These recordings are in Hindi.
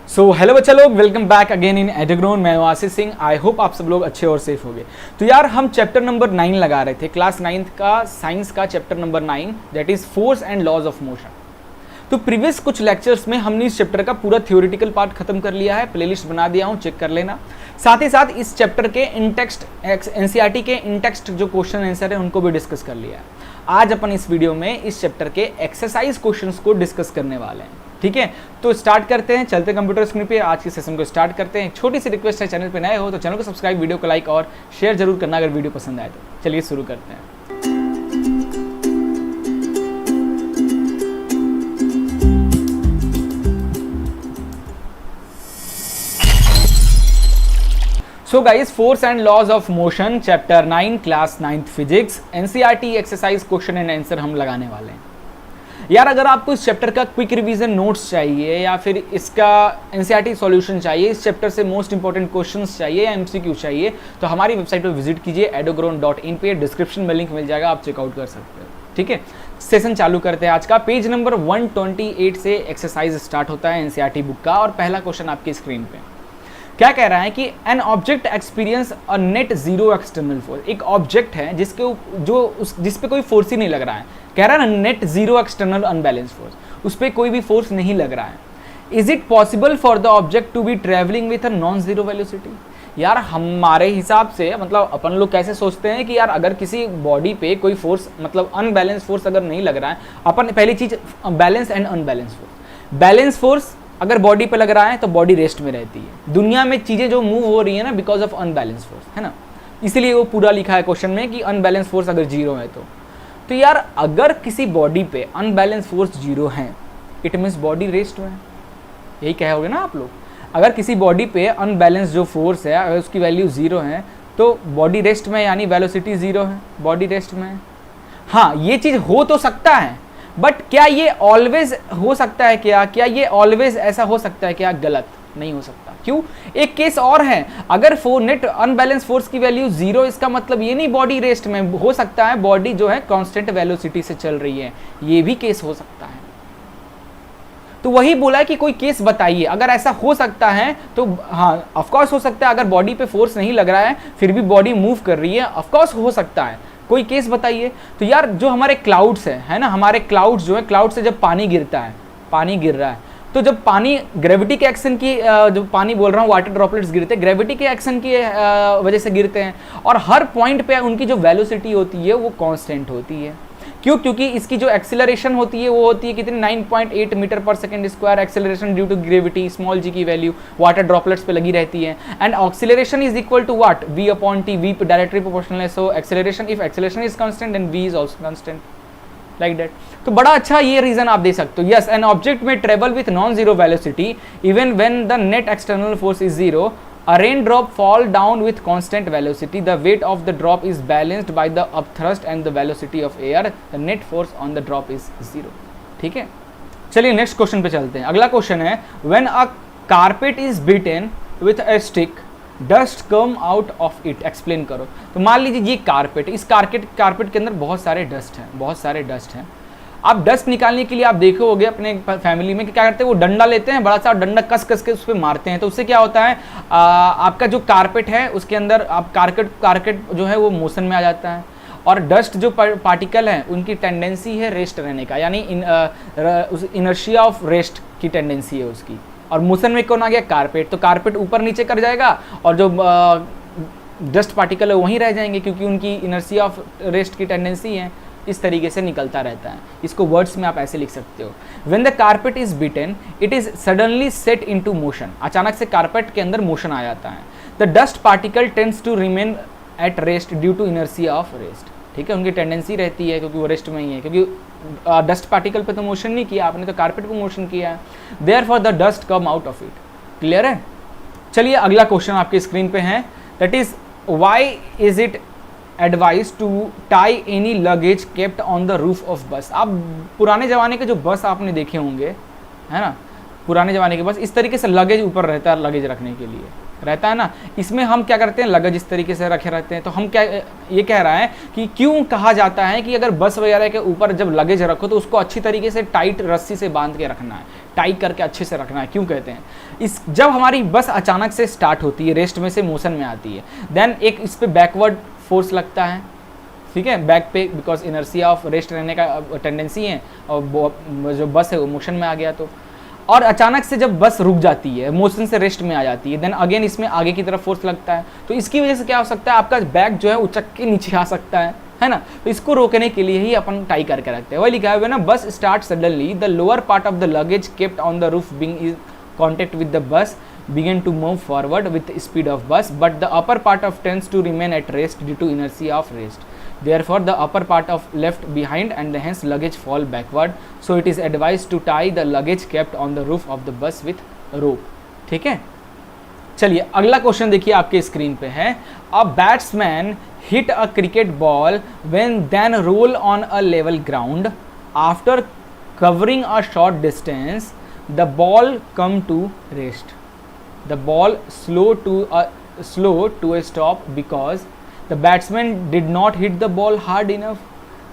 सो हेलो बच्चा लोग, वेलकम बैक अगेन इन एडोग्रोन। मैं हूं आशीष सिंह। आई होप आप सब लोग अच्छे और सेफ होंगे। तो यार हम चैप्टर नंबर 9 लगा रहे थे, क्लास 9th का साइंस का chapter number 9, that is force and laws of motion. तो प्रीवियस कुछ लेक्चर्स में हमने इस चैप्टर का पूरा थ्योरेटिकल पार्ट खत्म कर लिया है, प्लेलिस्ट बना दिया हूं, चेक कर लेना। साथ ही साथ इस चैप्टर के इनटेक्स्ट एनसीईआरटी के इनटेक्स्ट जो क्वेश्चन आंसर है उनको भी डिस्कस कर लिया है। आज अपन इस वीडियो में इस चैप्टर के एक्सरसाइज क्वेश्चंस को डिस्कस करने वाले हैं। ठीक है, तो स्टार्ट करते हैं, चलते कंप्यूटर स्क्रीन पे आज के सेशन को स्टार्ट करते हैं। छोटी सी रिक्वेस्ट है, चैनल पे नए हो तो चैनल को सब्सक्राइब, वीडियो को लाइक और शेयर जरूर करना अगर वीडियो पसंद आए तो। चलिए शुरू करते हैं। So guys, force and laws of motion chapter 9 class 9th physics NCERT exercise question and answer हम लगाने वाले हैं। यार अगर आपको इस चैप्टर का क्विक रिवीजन नोट्स चाहिए या फिर इसका एनसीईआरटी सॉल्यूशन चाहिए, इस चैप्टर से मोस्ट इंपॉर्टेंट क्वेश्चंस चाहिए या एमसीक्यू चाहिए, तो हमारी वेबसाइट पर विजिट कीजिए edogrone.in पे, डिस्क्रिप्शन में लिंक मिल जाएगा, आप चेकआउट कर सकते हो। ठीक है, सेशन चालू करते हैं आज का। पेज नंबर 128 से एक्सरसाइज स्टार्ट होता है एनसीईआरटी बुक का, और पहला क्वेश्चन आपकी स्क्रीन पे क्या कह रहा है कि an object experience a net zero external force. एक ऑब्जेक्ट है जिस पे कोई फोर्स ही नहीं लग रहा है, कह रहा है ना net zero external unbalance force, उस पर कोई भी फोर्स नहीं लग रहा है। Is it possible for the object to be travelling with a non zero velocity. यार हमारे हिसाब से मतलब अपन लोग कैसे सोचते हैं कि यार अगर किसी बॉडी पे कोई फोर्स मतलब अनबैलेंस फोर्स अगर नहीं लग रहा है, अपन पहली चीज balance and unbalance force. Balance force अगर बॉडी पे लग रहा है तो बॉडी रेस्ट में रहती है। दुनिया में चीजें जो मूव हो रही है ना बिकॉज ऑफ अनबैलेंस फोर्स, है ना, इसीलिए वो पूरा लिखा है क्वेश्चन में कि अनबैलेंस फोर्स अगर जीरो है तो यार अगर किसी बॉडी पे अनबैलेंस फोर्स जीरो है, इट मीन्स बॉडी रेस्ट में है। यही कहोगे ना आप लोग, अगर किसी बॉडी पे अनबैलेंस जो फोर्स है अगर उसकी वैल्यू जीरो है तो बॉडी रेस्ट में, यानी वेलोसिटी जीरो है, बॉडी रेस्ट में है। हाँ, ये चीज हो तो सकता है, बट क्या ये ऑलवेज हो सकता है? क्या ये ऑलवेज ऐसा हो सकता है? क्या गलत नहीं हो सकता। क्यों? एक केस और है, अगर नेट अनबैलेंस फोर्स की वैल्यू जीरो, इसका मतलब ये नहीं बॉडी रेस्ट में, हो सकता है बॉडी जो है कांस्टेंट वेलोसिटी से चल रही है, ये भी केस हो सकता है। तो वही बोला है कि कोई केस बताइए, अगर ऐसा हो सकता है तो हाँ ऑफकोर्स हो सकता है। अगर बॉडी पे फोर्स नहीं लग रहा है फिर भी बॉडी मूव कर रही है, ऑफकोर्स हो सकता है। कोई केस बताइए। तो यार जो हमारे क्लाउड्स है ना, हमारे क्लाउड्स जो है, क्लाउड से जब पानी गिरता है, पानी गिर रहा है, तो जब पानी ग्रेविटी के एक्शन की जो पानी बोल रहा हूँ, वाटर ड्रॉपलेट्स गिरते हैं ग्रेविटी के एक्शन की वजह से गिरते हैं, और हर पॉइंट पे उनकी जो वेलोसिटी होती है वो कांस्टेंट होती है। क्यों? क्योंकि इसकी जो एक्सेलरेशन होती है वो होती है कितनी, 9.8 metre per second square acceleration due to gravity, small g की वैल्यू वाटर ड्रॉपलेट्स पे लगी रहती है। And acceleration is equal to what, v upon t, v directly proportional है। So acceleration, if acceleration is constant then v is also constant, like that. तो बड़ा अच्छा ये रीजन आप दे सकते हो। यस, एन ऑब्जेक्ट में travel with non zero velocity even when the net external force is zero. A raindrop fall down with constant velocity. The weight of the drop is balanced by the upthrust and the velocity of air. The net force on the drop is zero. ठीक है, चलिए नेक्स्ट क्वेश्चन पे चलते हैं। अगला क्वेश्चन है, When a carpet is beaten with a stick, dust come out of it. Explain करो। तो मान लीजिए ये कारपेट, इस कारपेट के अंदर बहुत सारे डस्ट हैं। आप डस्ट निकालने के लिए आप देखे होगे अपने फैमिली में कि क्या करते हैं, वो डंडा लेते हैं, बड़ा सा डंडा कस के उस पर मारते हैं। तो उससे क्या होता है, आपका जो कारपेट है उसके अंदर आप कारपेट जो है वो मोशन में आ जाता है, और डस्ट जो पार्टिकल है उनकी टेंडेंसी है रेस्ट रहने का, यानी इनर्शिया ऑफ रेस्ट की टेंडेंसी है उसकी। और मोशन में कौन आ गया, कारपेट। तो कारपेट ऊपर नीचे कर जाएगा और जो डस्ट पार्टिकल है वहीं रह जाएंगे, क्योंकि उनकी इनर्शिया ऑफ रेस्ट की टेंडेंसी है, इस तरीके से निकलता रहता है। इसको वर्ड्स में आप ऐसे लिख सकते हो, When the carpet is beaten, it is suddenly set into motion. अचानक से कारपेट के अंदर मोशन आ जाता है। The dust particle tends to remain at rest due to inertia of rest. ठीक है, उनकी टेंडेंसी रहती है क्योंकि वो रेस्ट में ही है, क्योंकि डस्ट पार्टिकल पे तो मोशन नहीं किया आपने, तो कारपेट पे मोशन किया है। Therefore the dust come out of it. Clear है? चलिए अगला क्वेश्चन आपकी स्क्रीन पे है, that is why is it advice to tie any luggage kept on the roof of bus. आप पुराने ज़माने के जो बस आपने देखे होंगे, है ना, पुराने ज़माने के बस इस तरीके से लगेज ऊपर रहता है, लगेज रखने के लिए रहता है ना। इसमें हम क्या करते हैं, लगेज इस तरीके से रखे रहते हैं। तो हम क्या ये कह रहा है कि क्यों कहा जाता है कि अगर बस वगैरह के ऊपर जब लगेज रखो तो उसको अच्छी तरीके से टाइट रस्सी से बांध के रखना है। टाई करके अच्छे से रखना है। क्यों कहते हैं, इस जब हमारी बस अचानक से स्टार्ट होती है, रेस्ट में से मोशन में आती है, देन एक इस पे बैकवर्ड फोर्स लगता है, ठीक है, बैक पे, बिकॉज इनर्सिया ऑफ रेस्ट रहने का टेंडेंसी है, और जो बस है वो मोशन में आ गया तो, और अचानक से जब बस रुक जाती है, मोशन से रेस्ट में आ जाती है, देन अगेन इसमें आगे की तरफ फोर्स लगता है। तो इसकी वजह से क्या हो सकता है, आपका बैग जो है उचक के नीचे आ सकता है ना। तो इसको रोकने के लिए ही अपन टाई करके रखते हैं। वही लिखा है ना, बस start suddenly, the lower part of the luggage kept on the roof being in contact with the bus begin to move forward with speed of bus, but the upper part of tends to remain at rest due to inertia of rest. Therefore, the upper part of left behind and hence luggage fall backward. So it is advised to tie the luggage kept on the roof of the bus with rope. ठीक है, चलिए अगला क्वेश्चन देखिए आपके स्क्रीन पे है, a batsman hit a cricket ball when then roll on a level ground. After covering a short distance, the ball come to rest. The ball slow to a stop because the batsman did not hit the ball hard enough.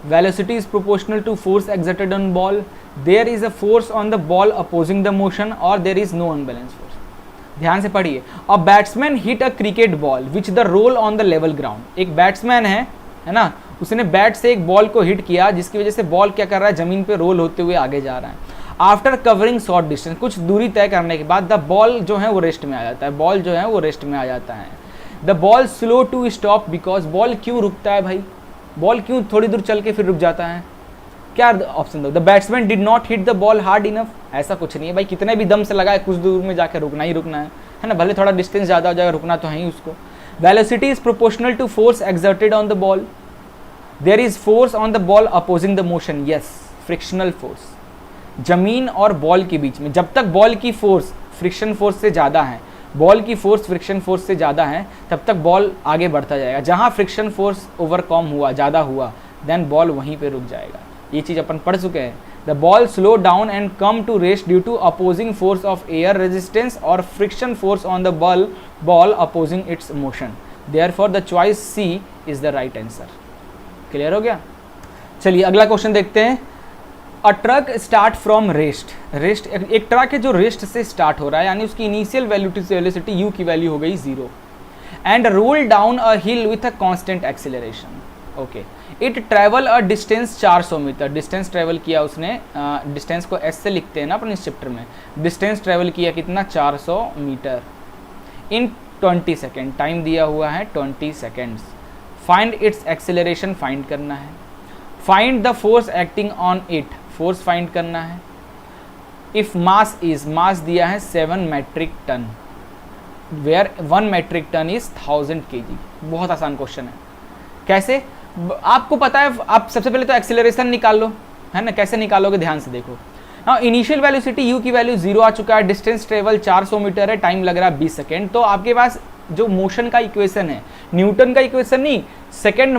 Velocity is proportional to force exerted on ball. There is a force on the ball opposing the motion, or there is no unbalanced force. ध्यान से पढ़िए, a batsman hit a cricket ball which the roll on the level ground. एक बैट्समैन है ना, उसने बैट से एक बॉल को हिट किया जिसकी वजह से बॉल क्या कर रहा है, जमीन पे रोल होते हुए आगे जा रहा है। आफ्टर कवरिंग शॉर्ट डिस्टेंस, कुछ दूरी तय करने के बाद द बॉल जो है वो रेस्ट में आ जाता है, बॉल जो है वो रेस्ट में आ जाता है। The ball slow to stop because, ball क्यों रुकता है भाई, बॉल क्यों थोड़ी दूर चल के फिर रुक जाता है, क्या ऑप्शन दो, the batsman did not hit the ball hard enough. ऐसा कुछ नहीं है भाई, कितने भी दम से लगाए कुछ दूर में जाकर रुकना ही रुकना है ना, भले थोड़ा डिस्टेंस ज़्यादा हो जाएगा, रुकना तो है ही उसको। Velocity is proportional to force exerted on the ball. There is force on the ball opposing the motion, yes, frictional force. जमीन और बॉल के बीच में, जब तक बॉल की फोर्स फ्रिक्शन फोर्स से ज़्यादा है, बॉल की फोर्स फ्रिक्शन फोर्स से ज़्यादा है, तब तक बॉल आगे बढ़ता जाएगा। जहाँ फ्रिक्शन फोर्स ओवरकम हुआ, ज़्यादा हुआ, देन बॉल वहीं पे रुक जाएगा। ये चीज़ अपन पढ़ चुके हैं। The ball slow down and come to rest due to opposing force of air resistance और friction force on the ball opposing its motion. Therefore the choice C is the right answer. Clear हो गया? चलिए अगला क्वेश्चन देखते हैं। A truck start from rest, एक ट्रक है जो रेस्ट से स्टार्ट हो रहा है, यानी उसकी इनिशियल वेलोसिटी यू की वैल्यू हो गई 0, and roll down a hill with a constant acceleration. Okay, it travel a distance 400 metre, distance travel किया उसने, डिस्टेंस को एस से लिखते हैं ना अपन इस चैप्टर में, डिस्टेंस ट्रैवल किया कितना, 400 मीटर इन 20 सेकेंड, टाइम दिया हुआ है 20 seconds. Find its acceleration find करना है। Find the force acting on it, force find करना है। इफ मास इज, मास दिया है 7 metric ton, where 1 metric ton is 1000 kg। बहुत आसान क्वेश्चन है। कैसे, आपको पता है, आप सबसे पहले तो एक्सेलरेशन निकाल लो, है ना, कैसे निकालोगे ध्यान से देखो। हाँ, इनिशियल वेलोसिटी यू की वैल्यू 0 आ चुका है, डिस्टेंस ट्रेवल 400 मीटर है, टाइम लग रहा है 20 सेकेंड। तो आपके पास जो मोशन का इक्वेशन है, न्यूटन का इक्वेशन नहीं, सेकेंड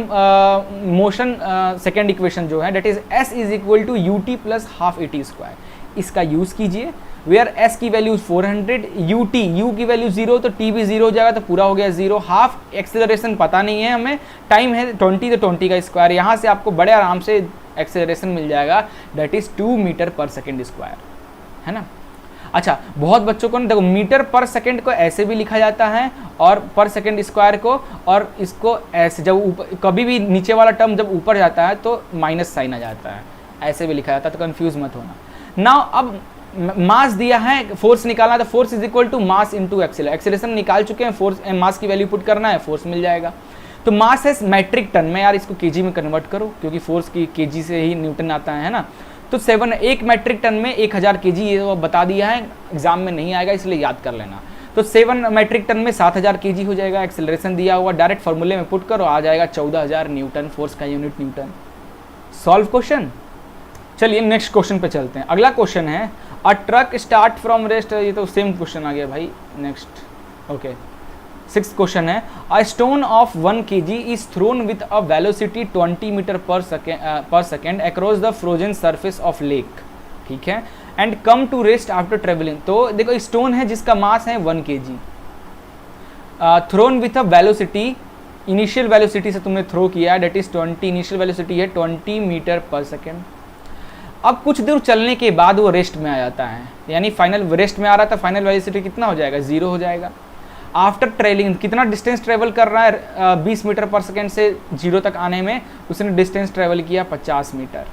मोशन सेकेंड इक्वेशन जो है, that is s is equal to u t plus half a t square, इसका यूज कीजिए। वेयर एस की वैल्यू 400, यू टी, यू की वैल्यू 0 तो टी भी 0 हो जाएगा, तो पूरा हो गया 0। हाफ एक्सेलरेशन पता नहीं है हमें, टाइम है 20 तो 20 का स्क्वायर, यहाँ से आपको बड़े आराम से एक्सेलरेशन मिल जाएगा, date is 2 metre per second square, है ना। अच्छा, बहुत बच्चों को देखो, मीटर पर सेकंड को ऐसे भी लिखा जाता है और पर सेकंड स्क्वायर को, और इसको ऐसे, जब ऊपर कभी भी नीचे वाला टर्म जब ऊपर जाता है तो माइनस साइन आ जाता है, ऐसे भी लिखा जाता है, तो कंफ्यूज मत होना। नाउ अब मास दिया है, फोर्स निकालना, तो force is equal to mass into acceleration निकाल चुके हैं, फोर्स मास की वैल्यू पुट करना है, फोर्स मिल जाएगा। तो मास है मेट्रिक टन में, यार इसको केजी में कन्वर्ट करो, क्योंकि फोर्स की केजी से ही न्यूटन आता है ना। तो 1 मेट्रिक टन में 1000 kg, ये तो बता दिया है, एग्जाम में नहीं आएगा इसलिए याद कर लेना। तो 7 मेट्रिक टन में 7000 kg हो जाएगा, एक्सेलरेशन दिया हुआ, डायरेक्ट फॉर्मूले में पुट करो, आ जाएगा 14000 न्यूटन, फोर्स का यूनिट न्यूटन। Solve question. चलिए नेक्स्ट क्वेश्चन पे चलते हैं। अगला क्वेश्चन है, अ ट्रक स्टार्ट फ्रॉम रेस्ट, ये तो सेम क्वेश्चन आ गया भाई। नेक्स्ट, ओके, 6th क्वेश्चन है, a stone of 1 kg is thrown with a velocity 20 metre per second across the frozen surface of lake, ठीक है, and come to rest after travelling. तो देखो, स्टोन है जिसका मास है 1 kg, thrown with a velocity, initial velocity से तुमने थ्रो किया है, डेट इज 20, इनिशियल वेलोसिटी है 20 मीटर पर सेकेंड। अब कुछ दूर चलने के बाद वो रेस्ट में आ जाता है, यानी फाइनल रेस्ट में आ रहा था, फाइनल वेलोसिटी कितना हो जाएगा, 0 हो जाएगा। आफ्टर ट्रेवलिंग, कितना डिस्टेंस ट्रेवल कर रहा है 20 मीटर पर सेकेंड से 0 तक आने में, उसने डिस्टेंस ट्रेवल किया 50 metre.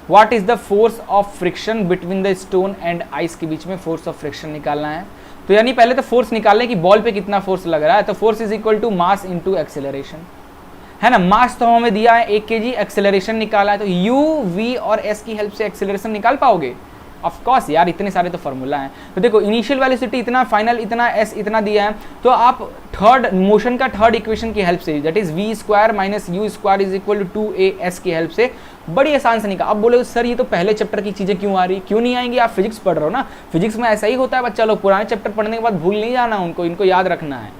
What is the force of friction between the stone and ice, के बीच में फोर्स ऑफ फ्रिक्शन निकालना है। तो यानी पहले तो फोर्स निकालने की बॉल पे कितना फोर्स लग रहा है, तो force is equal to mass into acceleration, है ना। मास तो हमें दिया है 1 kg, एक्सेलरेशन निकाला है, तो u, v और s की हेल्प से एक्सेलरेशन निकाल पाओगे? ऑफ कोर्स यार, इतने सारे तो फॉर्मूला हैं। तो देखो इनिशियल वेलोसिटी इतना, फाइनल इतना, s इतना दिया है, तो आप थर्ड मोशन का थर्ड इक्वेशन की हेल्प से, that is v square minus u square is equal to 2as की हेल्प से बड़ी आसान से निकाल। अब बोले सर ये तो पहले चैप्टर की चीजें क्यों आ रही, क्यों नहीं आएंगी, आप फिजिक्स पढ़ रहे हो ना, फिजिक्स में ऐसा ही होता है बच्चा लोग, पुराने चैप्टर पढ़ने के बाद भूल नहीं जाना उनको, इनको याद रखना है।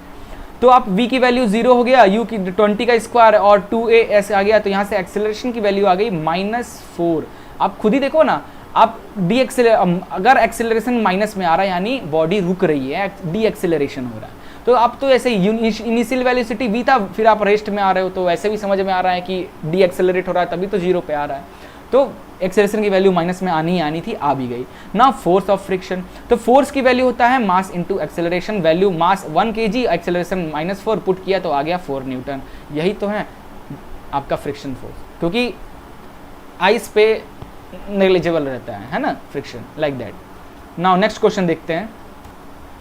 तो आप v की वैल्यू 0 हो गया, u की 20 का स्क्वायर और 2as आ गया, तो यहाँ से एक्सेलरेशन की वैल्यू आ गई -4। आप खुद ही देखो ना, आप अगर एक्सेलरेशन माइनस में आ रहा है यानी बॉडी रुक रही है, डी एक्सेलरेशन हो रहा है। तो आप तो ऐसे इनिशियल वेलोसिटी v था, फिर आप रेस्ट में आ रहे हो, तो ऐसे भी समझ में आ रहा है कि डी एक्सेलरेट हो रहा है, तभी तो 0 पे आ रहा है। तो एक्सेलरेशन की वैल्यू माइनस में आनी थी, आ भी गई ना। फोर्स ऑफ फ्रिक्शन, तो फोर्स की वैल्यू होता है मास इंटू एक्सेलरेशन, वैल्यू मास 1 kg, एक्सेलरेशन -4 पुट किया तो आ गया 4 न्यूटन। यही तो है आपका फ्रिक्शन फोर्स, क्योंकि आइस पे नेग्लिजिबल रहता है ना friction, like that. Now next question देखते हैं।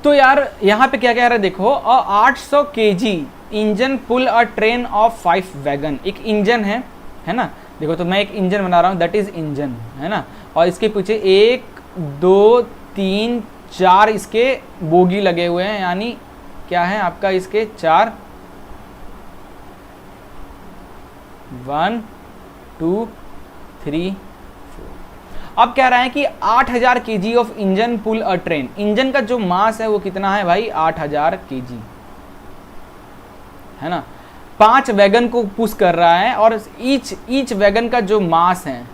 तो यार यहाँ पे क्या कह रहा है देखो, 800 kg engine pull a train of 5 wagon, एक इंजन है ना। देखो तो मैं एक इंजन बना रहा हूँ, दैट इज इंजन, है ना, और इसके पीछे 1 2 3 4 इसके बोगी लगे हुए हैं, यानी क्या है आपका इसके 4, 1 2 3 4। अब कह रहा है कि 8000 kg of engine pull a train, engine का जो मास है वो कितना है भाई, 8000 kg, है ना। 5 वैगन को पुश कर रहा है, और ईच वैगन का जो मास है,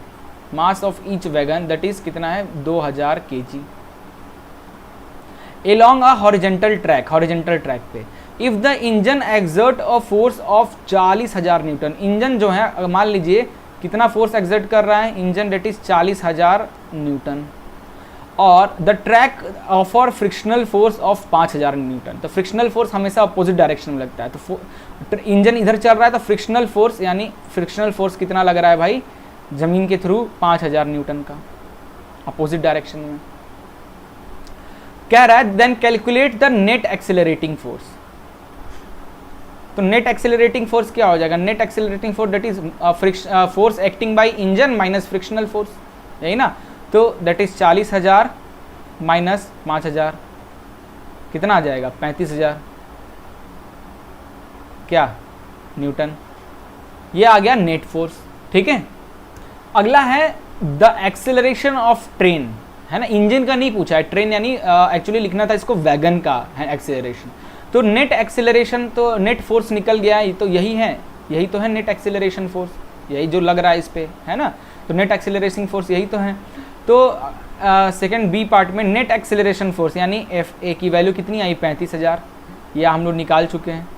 mass of each wagon that is कितना है, 2000 kg along a horizontal track पे। If the engine exert a force of 40,000 newton, engine जो है मान लीजिए कितना फोर्स एक्सर्ट कर रहा है इंजन, दैट इज 40,000 न्यूटन, और the track offer frictional force of 5000 Newton. तो फ्रिक्शनल फोर्स हमेशा अपोजिट डायरेक्शन में लगता है, तो इंजन इधर चल रहा है तो फ्रिक्शनल फोर्स, यानी फ्रिक्शनल फोर्स कितना लग रहा है भाई जमीन के थ्रू, 5000 न्यूटन का, अपोजिट डायरेक्शन में। कह रहा है then calculate the net accelerating force. तो नेट एक्सेलरेटिंग फोर्स क्या हो जाएगा, net accelerating force that is force acting by engine minus frictional force, यही ना। तो दैट इज 40,000 माइनस 5000, कितना आ जाएगा, 35,000 क्या न्यूटन। ये आ गया नेट फोर्स, ठीक है। अगला है द एक्सेलरेशन ऑफ ट्रेन, है ना, इंजन का नहीं पूछा है, ट्रेन यानी एक्चुअली लिखना था इसको वैगन का है एक्सेलरेशन। तो नेट एक्सेलरेशन, तो नेट फोर्स निकल गया है, तो यही है, यही तो है नेट एक्सेलरेशन फोर्स, यही जो लग रहा है इस पे, है ना। तो नेट एक्सेलरेशन फोर्स यही तो है। तो सेकंड बी पार्ट में नेट एक्सेलरेशन फोर्स यानी एफ ए की वैल्यू कितनी आई, 35,000, ये हम लोग निकाल चुके हैं।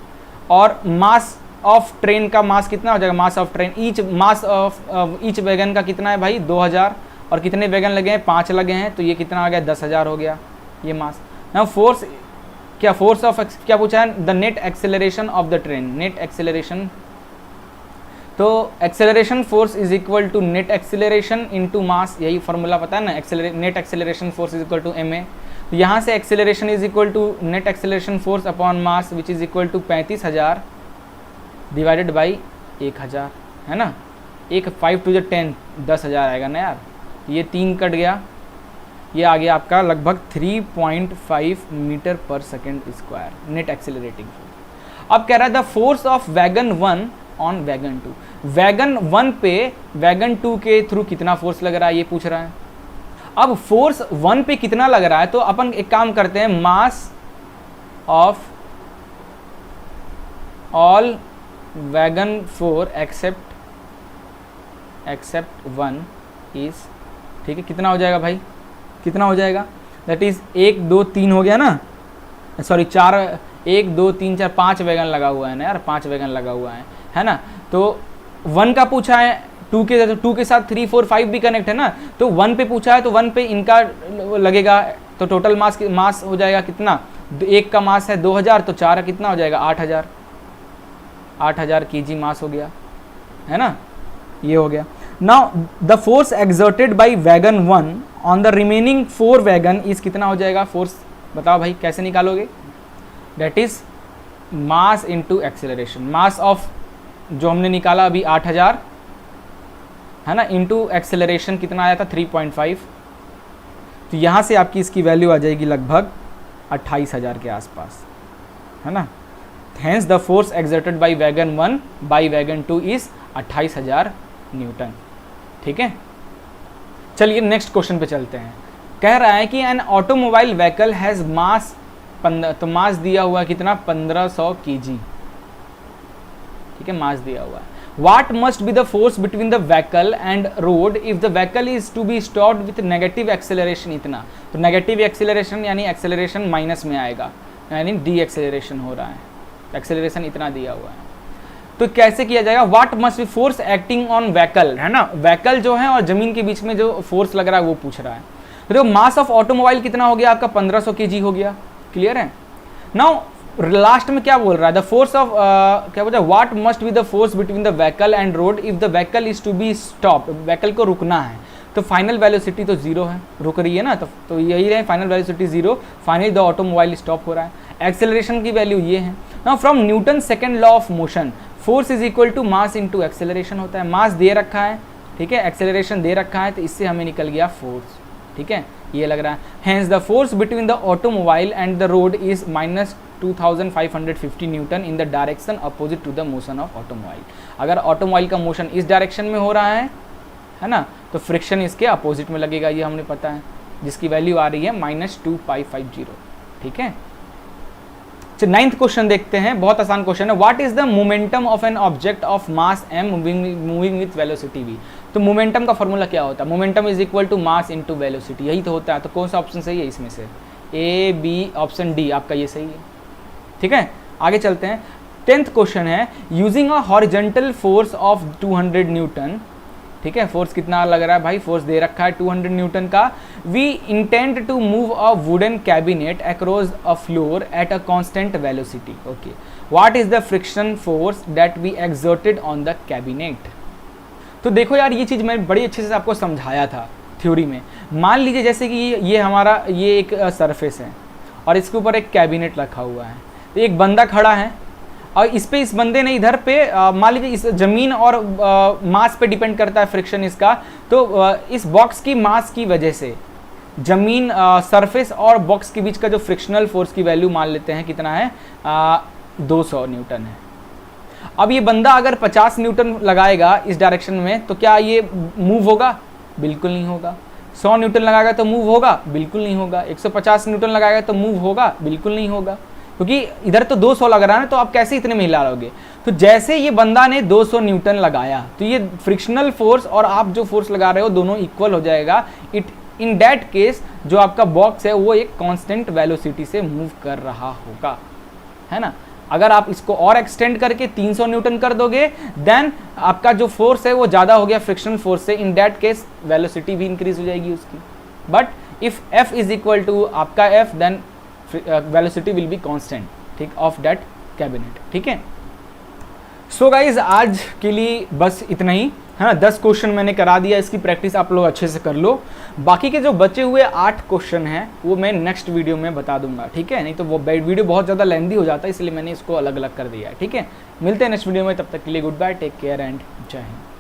और मास ऑफ ट्रेन का मास कितना हो जाएगा, mass of train, mass of each wagon का कितना है भाई 2000, और कितने वैगन लगे हैं, 5 लगे हैं, तो ये कितना आ गया 10,000 हो गया ये मास। नाउ फोर्स क्या, फोर्स ऑफ क्या पूछा है, the net acceleration of the train, net acceleration. तो acceleration force is equal to net acceleration into mass, यही फॉर्मूला पता है ना, net acceleration force is equal to ma। तो यहाँ से acceleration is equal to net acceleration force upon mass which is equal to 35,000 divided by 1000, है ना। 5 to the 10 10,000 आएगा ना यार, ये 3 कट गया, ये आ गया आपका लगभग 3.5 metre per second square net accelerating force. अब कह रहा है the force of wagon 1 on wagon 2, wagon 1 पे वैगन 2 के थ्रू कितना फोर्स लग रहा है ये पूछ रहा है। अब फोर्स 1 पे कितना लग रहा है, तो अपन एक काम करते हैं, mass of all wagon 4 except 1 is, ठीक है, कितना हो जाएगा भाई, कितना हो जाएगा, दैट इज 1 2 3 हो गया ना, सॉरी 4, 1 2 3 4 5 वैगन लगा हुआ है ना यार, 5 वैगन लगा हुआ है ना। तो 1 का पूछा है टू के साथ 3 4 5 भी कनेक्ट है ना, तो 1 पे पूछा है तो 1 पे इनका लगेगा, तो टोटल मास हो जाएगा कितना, एक का मास है 2000, तो 4 कितना हो जाएगा 8000 kg मास हो गया, है ना, ये हो गया। Now the force exerted by wagon 1 on the remaining 4 wagon is कितना हो जाएगा, फोर्स बताओ भाई कैसे निकालोगे, that is mass into acceleration. Mass of जो हमने निकाला अभी 8000 है ना, इनटू एक्सेलरेशन कितना आया था 3.5, तो यहाँ से आपकी इसकी वैल्यू आ जाएगी लगभग 28000 के आसपास, है ना। Hence the force exerted by wagon 1 by wagon 2 is 28000 Newton. ठीक है, चलिए नेक्स्ट क्वेश्चन पे चलते हैं। कह रहा है कि एन ऑटोमोबाइल व्हीकल हैज मास, तो मास दिया हुआ कितना 1500 kg, ठीक है, मास दिया हुआ है। What must be the force between the vehicle and road if the vehicle is to be stopped with negative acceleration इतना, तो नेगेटिव एक्सेलरेशन यानी एक्सेलरेशन माइनस में आएगा, यानी डी एक्सेलरेशन हो रहा है, एक्सेलरेशन इतना दिया हुआ है, तो कैसे किया जाएगा। What must be force acting on vehicle, है ना, व्हीकल जो है और जमीन के बीच में जो फोर्स लग रहा है वो पूछ रहा है। तो मास ऑफ ऑटोमोबाइल कितना हो गया आपका 1500 kg हो गया, क्लियर है। नाउ लास्ट में क्या बोल रहा है, द फोर्स ऑफ क्या बोल रहा है, what must be the force between the vehicle and road if the vehicle is to be stop, vehicle को रुकना है, तो फाइनल वेलोसिटी तो जीरो है, रुक रही है ना, तो यही रहे final velocity zero, finally the automobile stop हो रहा है। एक्सेलरेशन की वैल्यू ये है। Now from Newton second law of motion force is equal to mass into acceleration होता है, मास दे रखा है, ठीक है, एक्सेलरेशन दे रखा है, तो इससे हमें निकल गया फोर्स, ठीक है, ये लग रहा है। Hence the force between the automobile and the road is minus 2550 newton in the direction opposite to the motion of automobile. अगर ऑटोमोबाइल का मोशन इस डायरेक्शन में हो रहा है ना, तो फ्रिक्शन इसके अपोजिट में लगेगा, ये हमने पता है, जिसकी वैल्यू आ रही है -2550, ठीक है। नाइन्थ क्वेश्चन देखते हैं, बहुत आसान क्वेश्चन है। What is the momentum of an object of mass m moving with velocity v। तो मोमेंटम का फॉर्मूला क्या होता है, momentum is equal to mass into velocity, यही तो होता है। तो कौन सा ऑप्शन सही है इसमें से, ए बी, ऑप्शन डी आपका ये सही है, ठीक है। आगे चलते हैं, 10th क्वेश्चन है, using a horizontal force of 200 Newton, ठीक है, फोर्स कितना लग रहा है भाई, फोर्स दे रखा है 200 न्यूटन का। We intend to move a wooden cabinet across a floor at a constant velocity, okay, what is the friction force that we exerted on the cabinet. तो देखो यार, ये चीज़ मैं बड़ी अच्छे से आपको समझाया था थ्योरी में। मान लीजिए जैसे कि ये हमारा ये एक सरफेस है और इसके ऊपर एक कैबिनेट रखा हुआ है, तो एक बंदा खड़ा है और इस बंदे ने इधर पे मान लीजिए इस जमीन और मास पे डिपेंड करता है फ्रिक्शन इसका, तो इस बॉक्स की मास की वजह से जमीन सरफेस और बॉक्स के बीच का जो फ्रिक्शनल फोर्स की वैल्यू मान लेते हैं कितना है, 200 न्यूटन है। अब ये बंदा अगर 50 न्यूटन लगाएगा इस डायरेक्शन में, तो क्या ये मूव होगा, बिल्कुल नहीं होगा। 100 न्यूटन लगाएगा तो मूव होगा, बिल्कुल नहीं होगा। 150 न्यूटन लगाएगा तो मूव होगा, बिल्कुल नहीं होगा, क्योंकि इधर तो 200 लग रहा है ना, तो आप कैसे इतने में हिला लोगे। तो जैसे ये बंदा ने 200 न्यूटन लगाया, तो ये फ्रिक्शनल फोर्स और आप जो फोर्स लगा रहे हो दोनों इक्वल हो जाएगा। इन दैट केस जो आपका बॉक्स है वो एक कांस्टेंट वेलोसिटी से मूव कर रहा होगा, है ना। अगर आप इसको और एक्सटेंड करके 300 न्यूटन कर दोगे, देन आपका जो फोर्स है वो ज़्यादा हो गया फ्रिक्शनल फोर्स से, इन दैट केस वेलोसिटी भी इंक्रीज हो जाएगी उसकी। But if f is equal to आपका f, then velocity will be constant, ठीक, ऑफ दैट कैबिनेट, ठीक है। सो गाइज आज के लिए बस इतना ही, है ना। 10 क्वेश्चन मैंने करा दिया, इसकी प्रैक्टिस आप लोग अच्छे से कर लो। बाकी के जो बचे हुए 8 क्वेश्चन हैं वो मैं नेक्स्ट वीडियो में बता दूंगा, ठीक है, नहीं तो वो वीडियो बहुत ज़्यादा लेंदी हो जाता है, इसलिए मैंने इसको अलग अलग कर दिया है, ठीक है। मिलते हैं नेक्स्ट वीडियो में, तब तक के लिए goodbye, take care and जय हिंद।